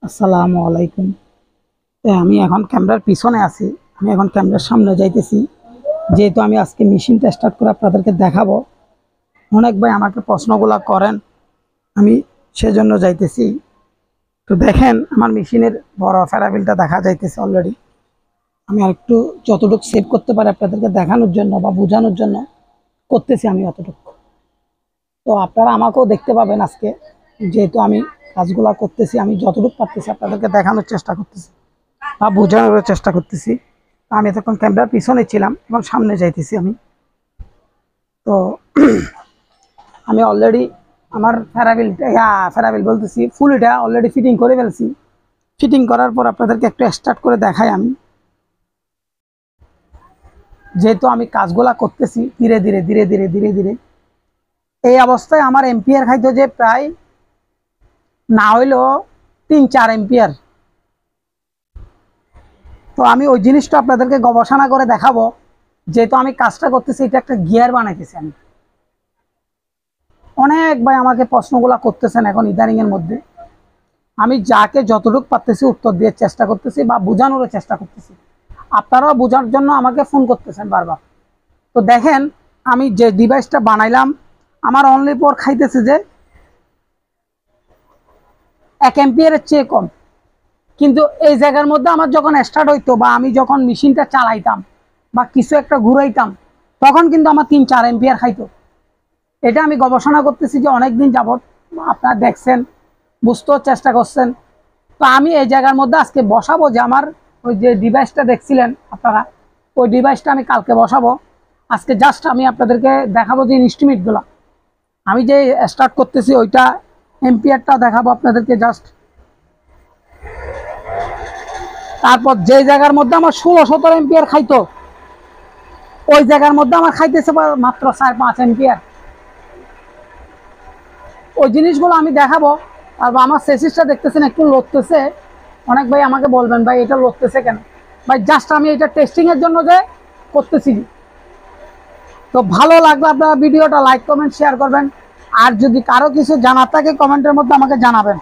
আসসালামু আলাইকুম। আমি এখন ক্যামেরার পিছনে আছি। আমি এখন ক্যামেরার সামনে যাইতেছি, যেহেতু আমি আজকে মেশিনটা স্টার্ট করে আপনাদেরকে দেখাবো। অনেক ভাই আমাকে প্রশ্নগুলো করেন, আমি সেজন্য যাইতেছি। তো দেখেন আমার মেশিনের বড় ফেরাবিলটা দেখা যাইতেছে অলরেডি। আমি আরেকটু যতটুকু সেভ করতে পারি আপনাদেরকে দেখানোর জন্য বা বোঝানোর জন্য করতেছি আমি অতটুকু। তো আপনারা আমাকেও দেখতে পাবেন আজকে, যেহেতু আমি কাজগুলা করতেছি, আমি যতটুকু পারতেছি আপনাদেরকে দেখানোর চেষ্টা করতেছি বা বোঝানোর চেষ্টা করতেছি। আমি এতক্ষণ ক্যামেরার পিছনে ছিলাম এবং সামনে যাইতেছি আমি। তো আমি অলরেডি আমার ফেরাবিল বলতেছি ফুলটা অলরেডি ফিটিং করে ফেলছি। ফিটিং করার পর আপনাদেরকে একটু স্টার্ট করে দেখাই আমি, যেহেতু আমি কাজগুলা করতেছি ধীরে ধীরে ধীরে ধীরে ধীরে ধীরে। এই অবস্থায় আমার এম্পিয়ার খাইতো যে প্রায় না হইলো 3-4 এম্পিয়ার। তো আমি ওই জিনিসটা আপনাদেরকে গবেষণা করে দেখাবো। যেহেতু আমি কাজটা করতেছি, এটা একটা গিয়ার বানাইতেছি আমি। অনেক ভাই আমাকে প্রশ্নগুলো করতেছেন এখন ইদানিং এর মধ্যে। আমি যাকে যতটুকু পারতেছি উত্তর দিয়ে চেষ্টা করতেছি বা বোঝানোর চেষ্টা করতেছি। আপনারাও বোঝার জন্য আমাকে ফোন করতেছেন বারবার। তো দেখেন আমি যে ডিভাইসটা বানাইলাম, আমার অনলি পর খাইতেছে যে 1 এম্পিয়ারের চেয়ে কম। কিন্তু এই জায়গার মধ্যে আমার যখন স্টার্ট হইতো বা আমি যখন মেশিনটা চালাইতাম বা কিছু একটা ঘুরাইতাম, তখন কিন্তু আমার 3-4 এম্পিয়ার খাইতো। এটা আমি গবেষণা করতেছি যে অনেক দিন যাবত, আপনারা দেখছেন, বুঝতেও চেষ্টা করছেন। তো আমি এই জায়গার মধ্যে আজকে বসাবো যে আমার ওই যে ডিভাইসটা দেখছিলেন আপনারা, ওই ডিভাইসটা আমি কালকে বসাবো। আজকে জাস্ট আমি আপনাদেরকে দেখাবো যে ইনস্ট্রুমেন্টগুলো আমি যে স্টার্ট করতেছি ওইটা এম্পিয়ারটা দেখাবো আপনাদেরকে জাস্ট। তারপর যে জায়গার মধ্যে আমার 16-17 এম্পিয়ার খাইতো, ওই জায়গার মধ্যে আমার খাইতেছে মাত্র 4-5 এম্পিয়ার। ওই জিনিসগুলো আমি দেখাবো। আর আমার সেসিসটা দেখতেছেন একটু লড়তেছে। অনেক ভাই আমাকে বলবেন ভাই এটা লড়তেছে কেন। ভাই জাস্ট আমি এটা টেস্টিং এর জন্য যে করতেছি। তো ভালো লাগলে আপনারা ভিডিওটা লাইক কমেন্ট শেয়ার করবেন। আর যদি কারো কিছু জানার থাকে কমেন্টের মধ্যে আমাকে জানাবেন।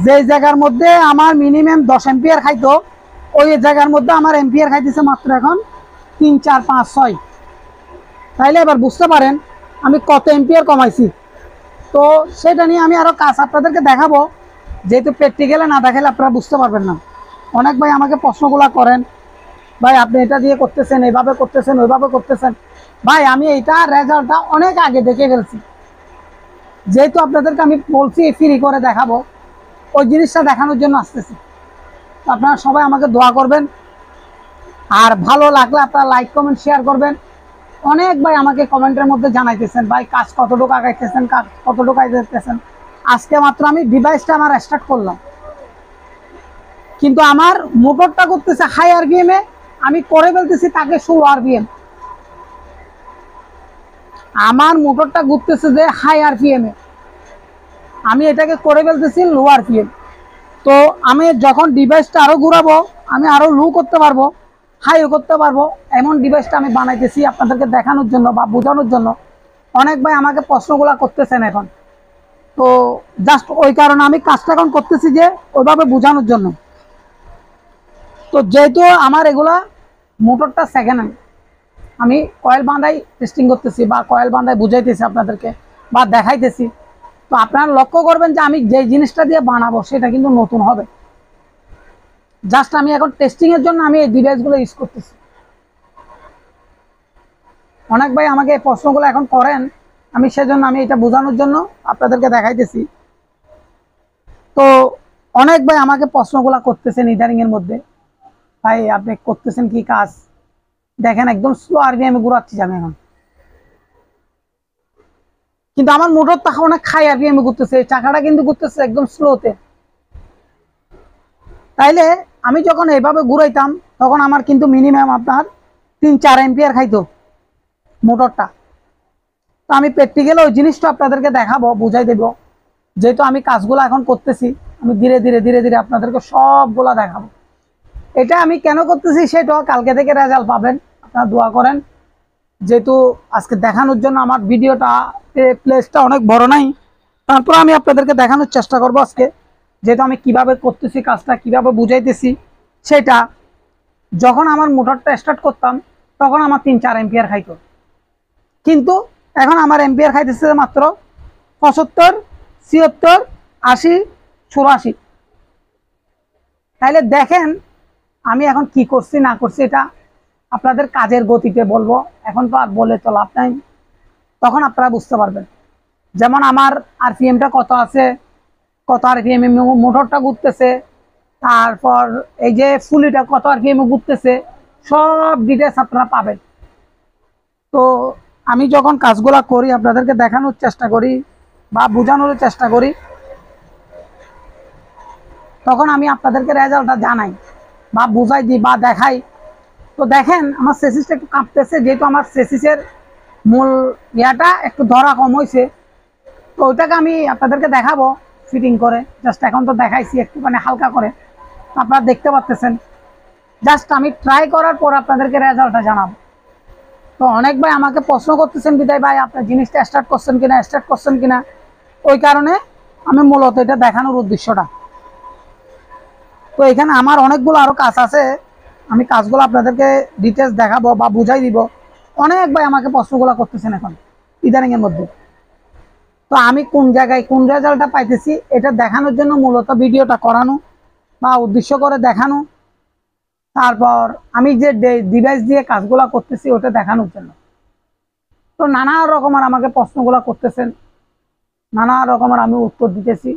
যে জায়গার মধ্যে আমার মিনিমাম 10 এম্পিয়ার খাইতো, ওই জায়গার মধ্যে আমার এম্পিয়ার খাইতেছে মাত্র এখন 3-4-5-6। তাইলে এবার বুঝতে পারেন আমি কত এম্পিয়ার কমাইছি। তো সেটা নিয়ে আমি আরো কাজ আপনাদেরকে দেখাবো, যেহেতু প্র্যাকটিক্যালে না দেখালে আপনারা বুঝতে পারবেন না। অনেক ভাই আমাকে প্রশ্নগুলো করেন, ভাই আপনি এটা দিয়ে করতেছেন, এইভাবে করতেছেন, ওইভাবে করতেছেন। ভাই আমি এইটা রেজাল্টটা অনেক আগে দেখে ফেলছি। যেহেতু আপনাদেরকে আমি বলছি ফ্রি করে দেখাবো, ওই জিনিসটা দেখানোর জন্য আসতেছি। আপনারা সবাই আমাকে দোয়া করবেন। আর ভালো লাগলে আপনারা লাইক কমেন্ট শেয়ার করবেন। অনেক ভাই আমাকে কমেন্টের মধ্যে জানাইতেছেন ভাই কাজ কতটুকু আগাইতেছেন, কাজ কতটুকু আগাইতেছেন। আজকে মাত্র আমি ডিভাইসটা আমার স্টার্ট করলাম, কিন্তু আমার মোটরটা করতেছে হাই আরপিএম এ, আমি করে ফেলতেছি তাকে 16 আরপিএম। আমার মোটরটা ঘুরতেছে যে হাই আরপিএম এ, আমি এটাকে করে ফেলতেছি লো আরপিএম। তো আমি যখন ডিভাইসটা আরো ঘুরাবো, আমি আরো লো করতে পারবো, হাইও করতে পারবো। এমন ডিভাইসটা আমি বানাইতেছি আপনাদেরকে দেখানোর জন্য বা বোঝানোর জন্য। অনেক ভাই আমাকে প্রশ্নগুলা করতেছেন এখন। তো জাস্ট ওই কারণে আমি কাজটা এখন করতেছি যে ওইভাবে বোঝানোর জন্য। তো যেহেতু আমার এগুলা মোটরটা সেকেন্ড হ্যান্ড, আমি কয়েল বাঁধাই টেস্টিং করতেছি বা কয়েল বাঁধাই বুঝাইতেছি আপনাদেরকে বা দেখাইতেছি। তো আপনারা লক্ষ্য করবেন যে আমি যে জিনিসটা দিয়ে বানাবো সেটা কিন্তু নতুন হবে। জাস্ট আমি এখন টেস্টিং এর জন্য আমি এই ডিভাইসগুলো ইউজ করতেছি। অনেক ভাই আমাকে এই প্রশ্নগুলো এখন করেন, আমি সেজন্য আমি এটা বোঝানোর জন্য আপনাদেরকে দেখাইতেছি। তো অনেক ভাই আমাকে প্রশ্নগুলো করতেছেন ইদানিং এর মধ্যে, ভাই আপনি করতেছেন কি কাজ। দেখেন একদম স্লো আরপিএম ঘুরাচ্ছি আমি এখন, কিন্তু আমার মোটরটা অনেক হাই আরপিএম ঘুরতেছে, চাকাটা কিন্তু ঘুরতেছে একদম স্লোতে। তাইলে আমি যখন এইভাবে ঘুরাইতাম তখন আমার কিন্তু মিনিমাম আপনার 3-4 এম্পিয়ার খাইতো মোটরটা। তো আমি প্র্যাকটিক্যালি ওই জিনিসটা আপনাদেরকে দেখাবো, বুঝাই দেবো। যেহেতু আমি কাজগুলো এখন করতেছি, আমি ধীরে ধীরে ধীরে ধীরে আপনাদেরকে সবগুলা দেখাবো। এটা আমি কেন করতেছি সেটাও কালকে থেকে রেজাল্ট পাবেন, আপনারা দোয়া করেন। যেহেতু আজকে দেখানোর জন্য আমার ভিডিওটা প্লেসটা অনেক বড় নাই, তারপর আমি আপনাদেরকে দেখানোর চেষ্টা করব আজকে যেহেতু আমি কিভাবে করতেছি কাজটা, কিভাবে বুঝাইতেছি সেটা, যখন আমার মোটরটা স্টার্ট করতাম তখন আমার 3-4 এম্পিয়ার খাইতো, কিন্তু এখন আমার এম্পিয়ার খাইতেছে মাত্র 75, 76, 80, 84। তাইলে দেখেন আমি এখন কি করছি না করছি, এটা আপনাদের কাজের গতিতে বলবো, এখন তো আর বলে তো লাভ নাই, তখন আপনারা বুঝতে পারবেন। যেমন আমার আরপিএমটা কত আছে, কত আরপিএম মোটরটা ঘুরতেছে, তারপর এই যে ফুলিটা কত আরপিএম ঘুরতেছে, সব ডিটেলস আপনারা পাবেন। তো আমি যখন কাজগুলা করি আপনাদেরকে দেখানোর চেষ্টা করি বা বোঝানোর চেষ্টা করি, তখন আমি আপনাদেরকে রেজাল্টটা জানাই বা বুঝাই দিই বা দেখাই। তো দেখেন আমার সেসিসটা একটু কাঁপতেছে, যেহেতু আমার সেসিসের মূল ইয়াটা একটু ধরা কম হয়েছে, তো ওইটাকে আমি আপনাদেরকে দেখাবো ফিটিং করে। জাস্ট এখন তো দেখাইছি একটুখানি হালকা করে, আপনারা দেখতে পাচ্ছেন। জাস্ট আমি ট্রাই করার পর আপনাদেরকে রেজাল্টটা জানাবো। তো অনেক ভাই আমাকে প্রশ্ন করতেছেন, বিদায় ভাই আপনার জিনিসটা স্টার্ট করছেন কিনা, ওই কারণে আমি মূলত এটা দেখানোর উদ্দেশ্যটা। তো এখানে আমার অনেকগুলো আরো কাজ আছে, আমি কাজগুলো আপনাদেরকে ডিটেলস দেখাবো বা বুঝাই দিব। অনেক ভাই আমাকে প্রশ্নগুলো করতেছেন এখন ইদানিং এর মধ্যে। তো আমি কোন জায়গায় কোন রেজাল্টটা পাইতেছি এটা দেখানোর জন্য মূলত ভিডিওটা করানো বা উদ্দেশ্য করে দেখানো, তারপর আমি যে ডিভাইস দিয়ে কাজগুলো করতেছি ওটা দেখানোর জন্য। তো নানা রকমের আমাকে প্রশ্নগুলো করতেছেন, নানা রকমের আমি উত্তর দিতেছি।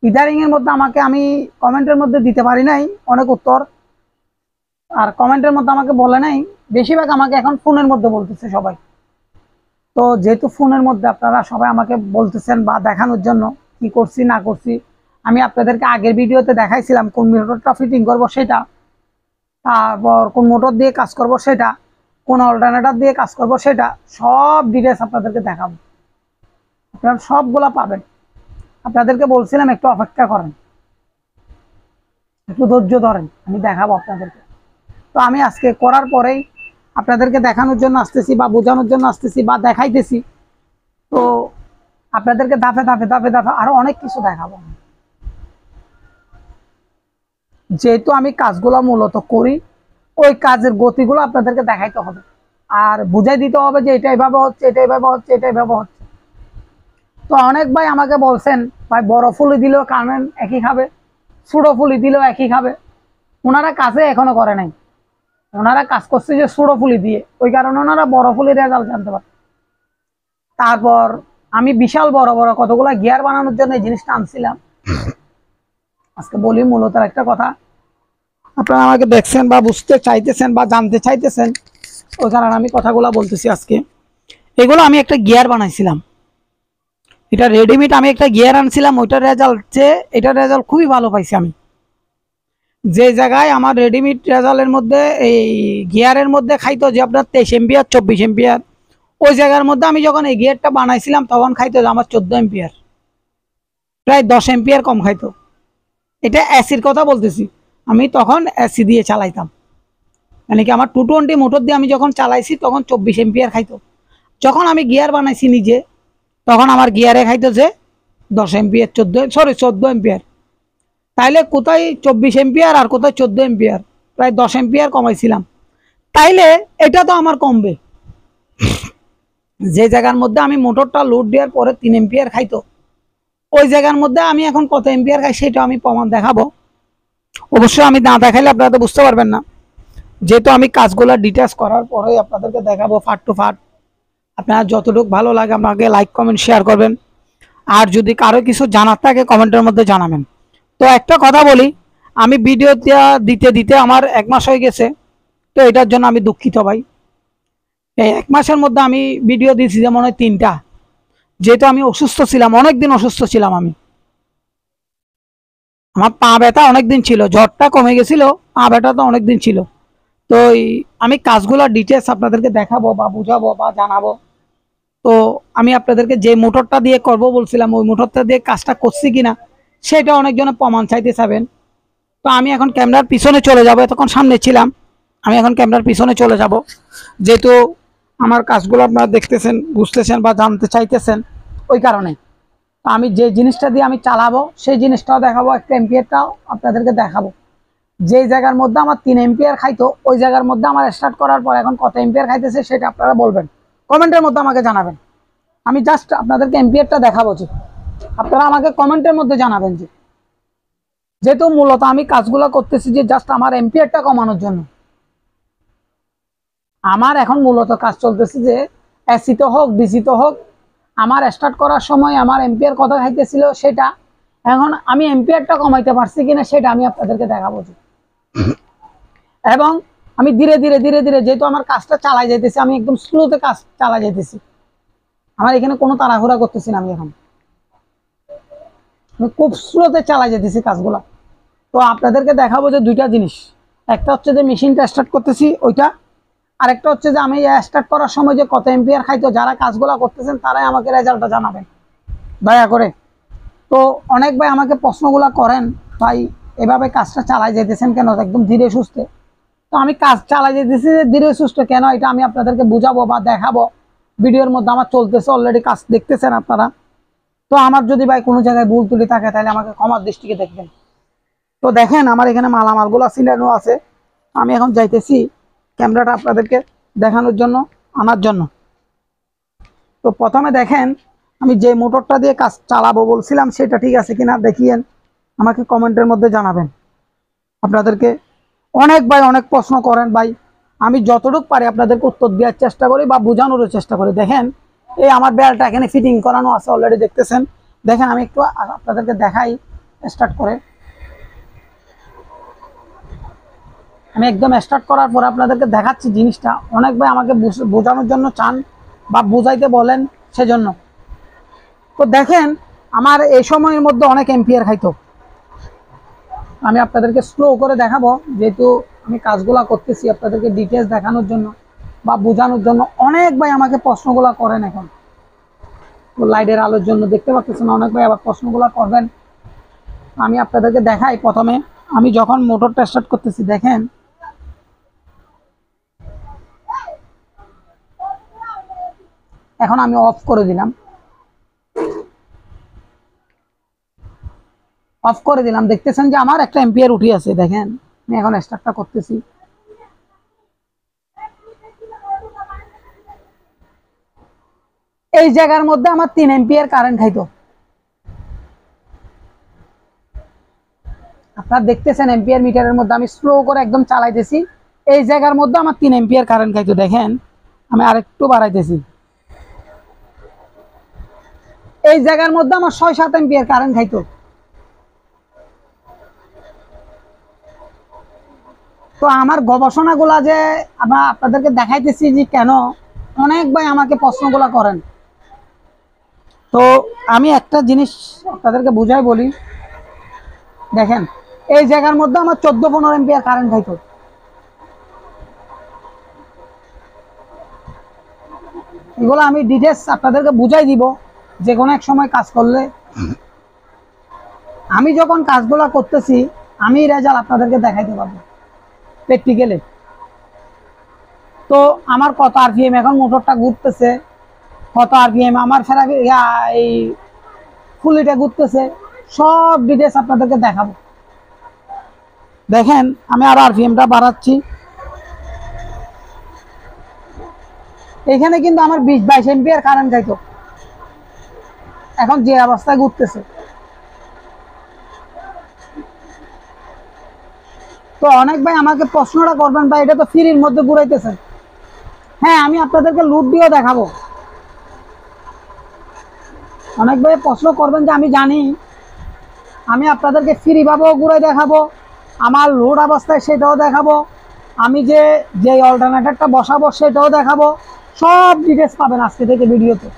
ইদারিং এর মধ্যে আমাকে আমি কমেন্টের মধ্যে দিতে পারি নাই অনেক উত্তর, আর কমেন্টের মধ্যে আমাকে বলে নাই, বেশিরভাগ আমাকে এখন ফোনের মধ্যে বলতেছে সবাই। তো যেহেতু ফোনের মধ্যে আপনারা সবাই আমাকে বলতেছেন বা দেখানোর জন্য কি করছি না করছি, আমি আপনাদেরকে আগের ভিডিওতে দেখাইছিলাম কোন মোটরটা ফিটিং করব সেটা, তারপর কোন মোটর দিয়ে কাজ করব সেটা, কোন অল্টারনেটর দিয়ে কাজ করব সেটা, সব ডিটেলস আপনাদেরকে দেখাবো। আপনারা সবগুলা পাবেন। আপনাদেরকে বলছিলাম একটু অপেক্ষা করেন, একটু ধৈর্য ধরেন, আমি দেখাবো আপনাদেরকে। তো আমি আজকে করার পরেই আপনাদেরকে দেখানোর জন্য আসতেছি বা বোঝানোর জন্য আসতেছি বা দেখাইতেছি। তো আপনাদেরকে ধাপে ধাপে ধাপে ধাপে আরো অনেক কিছু দেখাবো। যেহেতু আমি কাজগুলো মূলত করি, ওই কাজের গতিগুলো আপনাদেরকে দেখাইতে হবে আর বুঝাই দিতে হবে যে এটা এইভাবে হচ্ছে, এটা এইভাবে হচ্ছে, এটা এইভাবে হচ্ছে। তো অনেক ভাই আমাকে বলছেন ভাই বড় ফুলি দিলেও কারেন্ট একই খাবে, ছোট ফুলি দিলেও একই খাবে। ওনারা কাজে এখনো করে নাই, ওনারা কাজ করছে যে ছোট ফুলি দিয়ে, ওই কারণে ওনারা বড় ফুলির রেজাল্ট জানতে পারে। তারপর আমি বিশাল বড় বড় কতগুলা গিয়ার বানানোর জন্য এই জিনিসটা আনছিলাম। আজকে বলি মূলত একটা কথা, আপনারা আমাকে দেখছেন বা বুঝতে চাইতেছেন বা জানতে চাইতেছেন, ওই কারণে আমি কথাগুলো বলতেছি আজকে। এগুলো আমি একটা গিয়ার বানাইছিলাম, এটা রেডিমেড আমি একটা গিয়ার আনছিলাম, ওইটার রেজাল্ট এটার রেজাল্ট খুবই ভালো পাইছি আমি। যে জায়গায় আমার রেডিমেড রেজাল্টের মধ্যে এই গিয়ারের মধ্যে খাইতো যে আপনার 23 এম্পিয়ার 24 এম্পিয়ার, ওই জায়গার মধ্যে আমি যখন এই গিয়ারটা বানাইছিলাম তখন খাইতো আমার 14 এম্পিয়ার, প্রায় 10 এম্পিয়ার কম খাইতো। এটা এসির কথা বলতেছি, আমি তখন এসি দিয়ে চালাইতাম, মানে কি আমার 220 মোটর দিয়ে আমি যখন চালাইছি তখন 24 এম্পিয়ার খাইতো। যখন আমি গিয়ার বানাইছি নিজে তখন আমার গিয়ারে খাইতো যে 10 এম্পিয়ার 14 এম্পিয়ার। তাইলে কোথায় 24 এম্পিয়ার আর কোথায় 14 এম্পিয়ার, প্রায় 10 এম্পিয়ার কমাইছিলাম। তাইলে এটা তো আমার কমবে। যে জায়গার মধ্যে আমি মোটরটা লোড দেওয়ার পরে 3 এম্পিয়ার খাইতো, ওই জায়গার মধ্যে আমি এখন কত এম্পিয়ার খাই সেটা আমি প্রমাণ দেখাবো। অবশ্যই আমি না দেখাইলে আপনারা তো বুঝতে পারবেন না, যেহেতু আমি কাজগুলো ডিটেলস করার পরে আপনাদেরকে দেখাবো পার্ট টু পার্ট। আপনারা যতটুকু ভালো লাগে আমাকে লাইক কমেন্ট শেয়ার করবেন, আর যদি কারো কিছু জানার থাকে কমেন্টের মধ্যে জানাবেন। তো একটা কথা বলি, আমি ভিডিও দিতে দিতে আমার 1 মাস হয়ে গেছে, তো এটার জন্য আমি দুঃখিত ভাই। এই 1 মাসের মধ্যে আমি ভিডিও দিয়েছি যেমন 3টা, যেহেতু আমি অসুস্থ ছিলাম, অনেকদিন অসুস্থ ছিলাম আমি, আমার পা ব্যথা অনেকদিন ছিল, জ্বরটা কমে গেছিল, পা ব্যথা তো অনেকদিন ছিল। তো আমি কাজগুলো ডিটেলস আপনাদেরকে দেখাবো বা বুঝাবো বা জানাবো। তো আমি আপনাদেরকে যে মোটরটা দিয়ে করব বলছিলাম ওই মোটরটা দিয়ে কাজটা করছি কিনা সেটা অনেকজনে প্রমাণ চাইতে চাবেন। তো আমি এখন ক্যামেরার পিছনে চলে যাব, এতক্ষণ সামনে ছিলাম, আমি এখন ক্যামেরার পিছনে চলে যাব, যেহেতু আমার কাজগুলো আপনারা দেখতেছেন বুঝতেছেন বা জানতে চাইতেছেন ওই কারণে। তো আমি যে জিনিসটা দিয়ে আমি চালাবো সেই জিনিসটাও দেখাবো, একটা এম্পিয়ারটাও আপনাদেরকে দেখাবো। যে জায়গার মধ্যে আমার 3 এম্পিয়ার খাইতো ওই জায়গার মধ্যে আমার স্টার্ট করার পর এখন কত এম্পিয়ার খাইতেছে সেটা আপনারা বলবেন, কমেন্টের মধ্যে আমাকে জানাবেন। আমি জাস্ট আপনাদেরকে এম্পিয়ারটা দেখাবো, যে আপনারা আমাকে কমেন্টের মধ্যে জানাবেন যে যেহেতু মূলত আমি কাজগুলো করতেছি যে জাস্ট আমার এম্পিয়ারটা কমানোর জন্য। আমার এখন মূলত কাজ চলতেছে যে এসিতে হোক ডিসিতে হোক, আমার স্টার্ট করার সময় আমার এম্পিয়ার কত খাইতেছিল সেটা এখন আমি এম্পিয়ারটা কমাইতে পারছি কিনা সেটা আমি আপনাদেরকে দেখাবো। এবং আমি ধীরে ধীরে ধীরে ধীরে যেহেতু আমার কাজটা চালাই যাইতেছি, আমি একদম স্লোতে কাজ চালাই যাইতেছি, আমার এখানে কোনো তাড়াহুড়া করতেছি না, আমি খুব স্লোতে চালাই যেতেছি কাজগুলো। তো আপনাদেরকে দেখাবো যে দুইটা জিনিস, একটা হচ্ছে যে মেশিনটা স্টার্ট করতেছি ওইটা, আরেকটা হচ্ছে যে আমি স্টার্ট করার সময় যে কত এম্পিয়ার খাইতো, যারা কাজগুলো করতেছেন তারাই আমাকে রেজাল্টটা জানাবেন দয়া করে। তো অনেক ভাই আমাকে প্রশ্নগুলো করেন, ভাই এভাবে কাজটা চালাই যেতেছেন কেন একদম ধীরে সুস্থে। তো আমি কাজ চালাই যেতেছি যে ধীরে সুস্থে কেন, এটা আমি আপনাদেরকে বুঝাবো বা দেখাবো। ভিডিওর মধ্যে আমার চলতেছে, অলরেডি কাজ দেখতেছেন আপনারা। তো আমার যদি ভাই কোনো জায়গায় ভুল ত্রুটি থাকে তাহলে আমাকে ক্ষমার দৃষ্টিকে দেখবেন। তো দেখেন আমার এখানে মালামালগুলো সিলানো আছে, আমি এখন যাইতেছি ক্যামেরাটা আপনাদেরকে দেখানোর জন্য, আনার জন্য। তো প্রথমে দেখেন আমি যে মোটরটা দিয়ে কাজ চালাবো বলছিলাম সেটা ঠিক আছে কিনা দেখিয়েন, আমাকে কমেন্টের মধ্যে জানাবেন। আপনাদেরকে অনেক ভাই অনেক প্রশ্ন করেন, ভাই আমি যতটুকু পারি আপনাদেরকে উত্তর দেওয়ার চেষ্টা করি বা বোঝানোর চেষ্টা করি। দেখেন এই আমার বেলটা এখানে ফিটিং করানো আছে অলরেডি দেখতেছেন। দেখেন আমি একটু আপনাদেরকে দেখাই স্টার্ট করে, আমি একদম স্টার্ট করার পর আপনাদেরকে দেখাচ্ছি জিনিসটা। অনেক ভাই আমাকে বোঝানোর জন্য চান বা বুঝাইতে বলেন সেজন্য। তো দেখেন আমার এই সময়ের মধ্যে অনেক এম্পিয়ার খাইতো, আমি আপনাদেরকে স্লো করে দেখাবো যেহেতু আমি কাজগুলা করতেছি আপনাদেরকে ডিটেলস দেখানোর জন্য বা বোঝানোর জন্য। অনেক ভাই আমাকে প্রশ্নগুলা করেন এখন, তো লাইটের আলোর জন্য দেখতে পাচ্ছেন অনেক ভাই আবার প্রশ্নগুলা করবেন। আমি আপনাদেরকে দেখাই প্রথমে আমি যখন মোটরটা স্টার্ট করতেছি, দেখেন এখন আমি অফ করে দিলাম, অফ করে দিলাম, দেখতেছেন যে আমার একটা এম্পিয়ার উঠে আছে। দেখেন আমি এখন স্টার্টটা করতেছি, এই জায়গার মধ্যে আমার 3 এম্পিয়ার কারেন্ট খাইতো। আপনারা দেখতেছেন এম্পিয়ার মিটারের মধ্যে আমি স্লো করে একদম চালাইতেছি, এই জায়গার মধ্যে আমার 3 এম্পিয়ার কারেন্ট খাইতো। দেখেন আমি আরেকটু বাড়াইতেছি, এই জায়গার মধ্যে আমার 6-7 এম্পিয়ার কারেন্ট খাইতো। তো আমার গবেষণাগুলা যে আপনাদেরকে দেখাইতেছি যে কেন, অনেক ভাই আমাকে প্রশ্নগুলা করেন। তো আমি একটা জিনিস আপনাদেরকে বুঝাই বলি, দেখেন এই জায়গার মধ্যে আমার 14-15 এম্পিয়ার কারেন্ট খাইতো। এগুলো আমি ডিটেলস আপনাদেরকে বুঝাই দিব যে কোনো এক সময় কাজ করলে। আমি যখন কাজগুলা করতেছি আমি রেজাল্ট আপনাদেরকে দেখাইতে পারবো প্র্যাকটিক্যালি। তো আমার কত আরপিএম এখন মোটরটা ঘুরতেছে, কত আরপিএম আমার ফেরা এই ফুলিটা ঘুরতেছে, সব ডিটেলস আপনাদেরকে দেখাবো। দেখেন আমি আরো আরপিএমটা বাড়াচ্ছি, এখানে কিন্তু আমার 20-22 এম্পিয়ার কারেন্ট যাইতো, এখন যে অবস্থায় ঘুরতেছে। তো অনেক ভাই আমাকে প্রশ্নটা করবেন, ভাই এটা তো ফ্রির মধ্যে ঘুরাইতেছেন। হ্যাঁ আমি আপনাদেরকে লুট দিয়েও দেখাবো। অনেক ভাই প্রশ্ন করবেন যে আমি জানি, আমি আপনাদেরকে ফ্রি ভাবেও ঘুরাই দেখাবো, আমার লোড অবস্থায় সেটাও দেখাবো, আমি যে অল্টারনেটরটা বসাবো সেটাও দেখাবো। সব ডিটেলস পাবেন আজকে থেকে ভিডিওতে।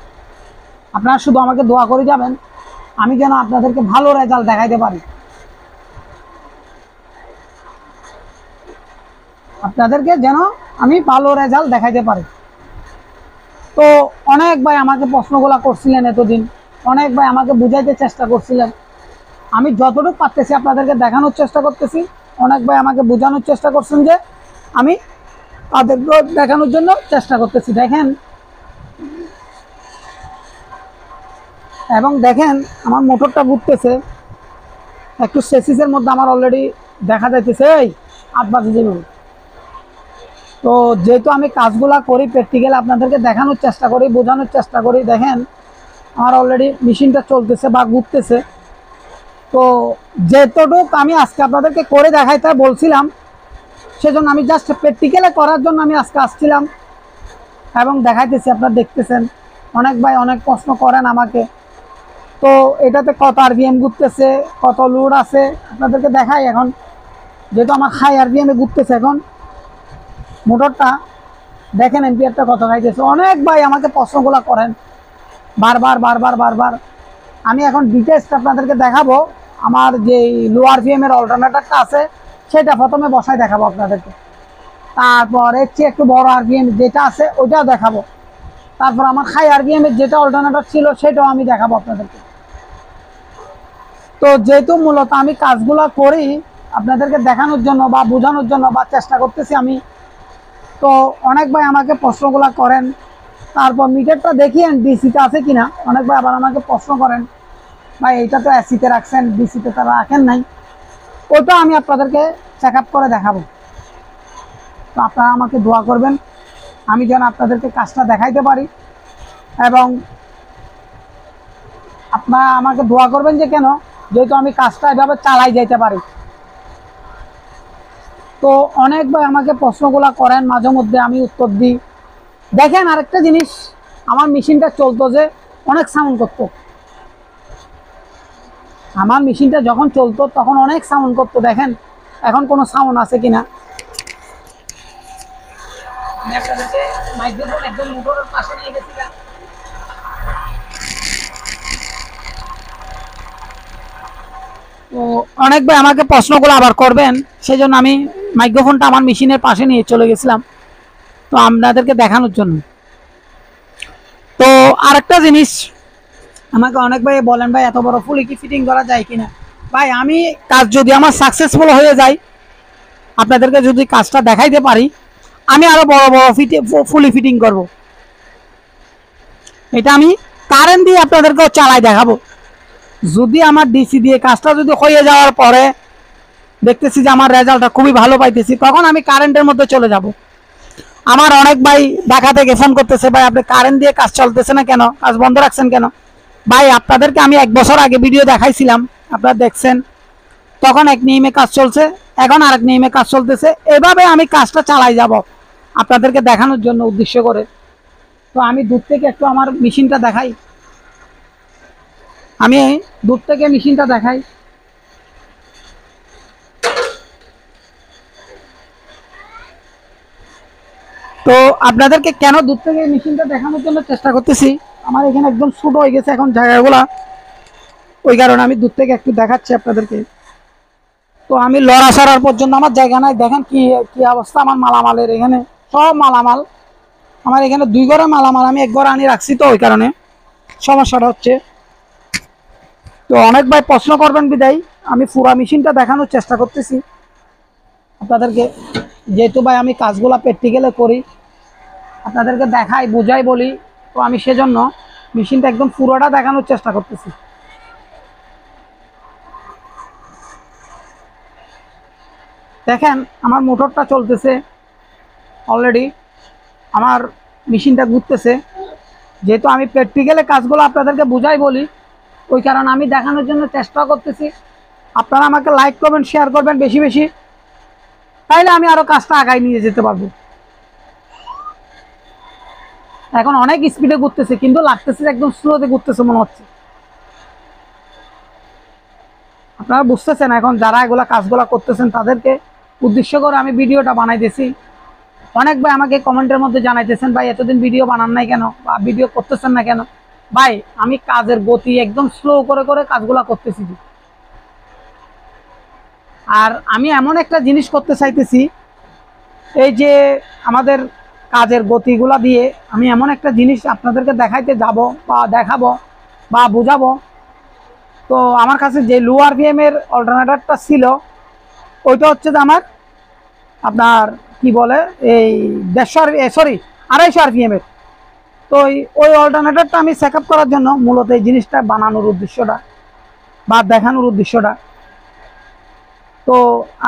আপনারা শুধু আমাকে দোয়া করে যাবেন আমি যেন আপনাদেরকে ভালো রেজাল্ট দেখাইতে পারি, আপনাদেরকে যেন আমি ভালো রেজাল্ট দেখাইতে পারি। তো অনেক ভাই আমাকে প্রশ্নগুলো করছিলেন এতদিন, অনেক ভাই আমাকে বুঝাইতে চেষ্টা করছিলেন, আমি যতটুকু পারতেছি আপনাদেরকে দেখানোর চেষ্টা করতেছি। অনেক ভাই আমাকে বোঝানোর চেষ্টা করছেন যে আমি তাদেরকে দেখানোর জন্য চেষ্টা করতেছি। দেখেন এবং দেখেন আমার মোটরটা ঘুরতেছে, একটু সেসিসের মধ্যে আমার অলরেডি দেখা যাইতেছে এই 8 বাজে যাবে। তো যেহেতু আমি কাজগুলা করি প্র্যাকটিক্যাল আপনাদেরকে দেখানোর চেষ্টা করি, বোঝানোর চেষ্টা করি, দেখেন আমার অলরেডি মেশিনটা চলতেছে বা ঘুরতেছে। তো যেতটুকু আমি আজকে আপনাদেরকে করে দেখাইতে বলছিলাম, সেজন্য আমি জাস্ট প্র্যাকটিক্যালে করার জন্য আমি আজকে আসছিলাম এবং দেখাইতেছি। আপনারা দেখতেছেন অনেক ভাই অনেক প্রশ্ন করেন আমাকে, তো এটাতে কত আরপিএম ঘুরতেছে, কত লোড আছে আপনাদেরকে দেখাই। এখন যেহেতু আমার হাই আরপিএমে ঘুরতেছে এখন মোটরটা, দেখেন এম্পিয়ারটা কত খাইতেছে। অনেক ভাই আমাকে প্রশ্নগুলো করেন বারবার বারবার বারবার। আমি এখন ডিটেলস আপনাদেরকে দেখাবো। আমার যে লো আরপিএম এর অল্টারনেটরটা আছে সেটা প্রথমে বসায় দেখাবো আপনাদেরকে, তারপর এর চেয়ে একটু বড় আরপিএম যেটা আছে ওইটাও দেখাবো, তারপর আমার হাই আরপিএম এর যেটা অল্টারনেটর ছিল সেটাও আমি দেখাবো আপনাদেরকে। তো যেহেতু মূলত আমি কাজগুলো করি আপনাদেরকে দেখানোর জন্য বা বোঝানোর জন্য বা চেষ্টা করতেছি আমি, তো অনেক ভাই আমাকে প্রশ্নগুলো করেন। তারপর মিটারটা দেখিয়েন ডিসিতে আছে কিনা, অনেক ভাই আবার আমাকে প্রশ্ন করেন ভাই এইটা তো এসিতে রাখছেন ডিসিতে তারা রাখেন নাই, ওটা আমি আপনাদেরকে চেক আপ করে দেখাবো। তো আপনারা আমাকে দোয়া করবেন আমি যেন আপনাদেরকে কাজটা দেখাইতে পারি, এবং আপনারা আমাকে দোয়া করবেন যে কেন, যেহেতু আমি কাজটা এভাবে চালাই যাইতে পারি। তো অনেক ভাই আমাকে প্রশ্নগুলো করেন, মাঝে মধ্যে আমি উত্তর দিই। দেখেন আরেকটা জিনিস, আমার মেশিনটা চলতো যে অনেক সাউন্ড করতো, আমার মেশিনটা যখন চলতো তখন অনেক সাউন্ড করতো। দেখেন এখন কোনো সাউন্ড আছে কিনা, আমি আপনাদেরকে মাইক্রোফোন একদম মোটরের পাশে নিয়ে গেছিলাম। তো অনেক ভাই আমাকে প্রশ্নগুলো আবার করবেন, সেই জন্য আমি মাইক্রোফোনটা আমার মেশিনের পাশে নিয়ে চলে গেছিলাম তো আপনাদেরকে দেখানোর জন্য। তো আরেকটা জিনিস আমাকে অনেক ভাই বলেন ভাই এত বড় ফুলি কি ফিটিং করা যায় কিনা। ভাই আমি কাজ যদি আমার সাকসেসফুল হয়ে যায়, আপনাদেরকে যদি কাজটা দেখাইতে পারি, আমি আরো বড় বড় ফুলি ফিটিং করব। এটা আমি কারেন্ট দিয়ে আপনাদেরকেও চালাই দেখাবো। যদি আমার ডিসি দিয়ে কাজটা যদি হয়ে যাওয়ার পরে দেখতেছি যে আমার রেজাল্টটা খুবই ভালো পাইতেছি, তখন আমি কারেন্টের মধ্যে চলে যাব। আমার অনেক ভাই ঢাকা থেকে ফোন করতেছে, ভাই আপনি কারেন্ট দিয়ে কাজ চলতেছে না কেন, কাজ বন্ধ রাখছেন কেন। ভাই আপনাদেরকে আমি 1 বছর আগে ভিডিও দেখাইছিলাম, আপনারা দেখছেন, তখন এক নিয়মে কাজ চলছে, এখন আরেক নিয়মে কাজ চলতেছে। এভাবে আমি কাজটা চালাই যাব আপনাদেরকে দেখানোর জন্য উদ্দেশ্য করে। তো আমি দূর থেকে একটু আমার মেশিনটা দেখাই, আমি দূর থেকে মেশিনটা দেখাই। তো আপনাদেরকে কেন দূর থেকে মেশিনটা দেখানোর জন্য চেষ্টা করতেছি, আমার এখানে একদম ছোট হয়ে গেছে এখন জায়গাগুলা, ওই কারণে আমি দূর থেকে একটু দেখাচ্ছি আপনাদেরকে। তো আমি লড়া সরার পর্যন্ত আমার জায়গা নাই, দেখেন কি কি অবস্থা আমার মালামালের। এখানে সব মালামাল, আমার এখানে 2 ঘরে মালামাল, আমি 1 ঘর আনি রাখছি, তো ওই কারণে সমস্যাটা হচ্ছে। তো অনেক ভাই প্রশ্ন করবেন বিদায় আমি পুরা মেশিনটা দেখানোর চেষ্টা করতেছি আপনাদেরকে। যেহেতু ভাই আমি কাজগুলা প্র্যাকটিক্যালে করি, আপনাদেরকে দেখাই বুঝাই বলি, তো আমি সেজন্য মেশিনটা একদম পুরোটা দেখানোর চেষ্টা করতেছি। দেখেন আমার মোটরটা চলতেছে অলরেডি, আমার মেশিনটা ঘুরতেছে। যেহেতু আমি প্র্যাকটিক্যালে কাজগুলো আপনাদেরকে বুঝাই বলি, ওই কারণে আমি দেখানোর জন্য চেষ্টা করতেছি। আপনারা আমাকে লাইক করবেন, শেয়ার করবেন বেশি বেশি, তাইলে আমি আরও কাজটা আগায় নিয়ে যেতে পারবো। এখন অনেক স্পিডে ঘুরতেছে কিন্তু লাগতেছে একদম স্লোতে ঘুরতেছে মনে হচ্ছে। আপনারা বুঝতেছেন, এখন যারা এগুলা কাজগুলা করতেছেন তাদেরকে উদ্দেশ্য করে আমি ভিডিওটা বানাইতেছি। অনেক ভাই আমাকে কমেন্টের মধ্যে জানাইতেছেন ভাই এতদিন ভিডিও বানান নাই কেন বা ভিডিও করতেছেন না কেন। ভাই আমি কাজের গতি একদম স্লো করে করে কাজগুলা করতেছি, আর আমি এমন একটা জিনিস করতে চাইতেছি, এই যে আমাদের কাজের গতিগুলা দিয়ে আমি এমন একটা জিনিস আপনাদেরকে দেখাইতে যাব বা দেখাবো বা বুঝাবো। তো আমার কাছে যে লো আরপিএম এর অল্টারনেটরটা ছিল, ওইটা হচ্ছে যে আমার আপনার কি বলে এই 150 সরি 250 আরপিএম এর। তো ওই অল্টারনেটরটা আমি চেক আপ করার জন্য মূলত এই জিনিসটা বানানোর উদ্দেশ্যটা বা দেখানোর উদ্দেশ্যটা। তো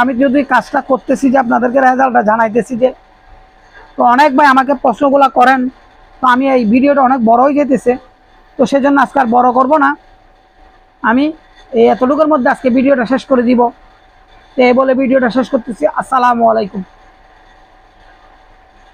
আমি যদি কাজটা করতেছি যে আপনাদেরকে রেজাল্টটা জানাইতেছি যে, তো অনেক ভাই আমাকে প্রশ্নগুলো করেন, তো আমি এই ভিডিওটা অনেক বড় হয়ে যেতেছে, তো সেজন্য আজকে আর বড় করব না, আমি এই এতটুকুর মধ্যে আজকে ভিডিওটা শেষ করে দিব। তো এই বলে ভিডিওটা শেষ করতেছি। আসসালামু আলাইকুম।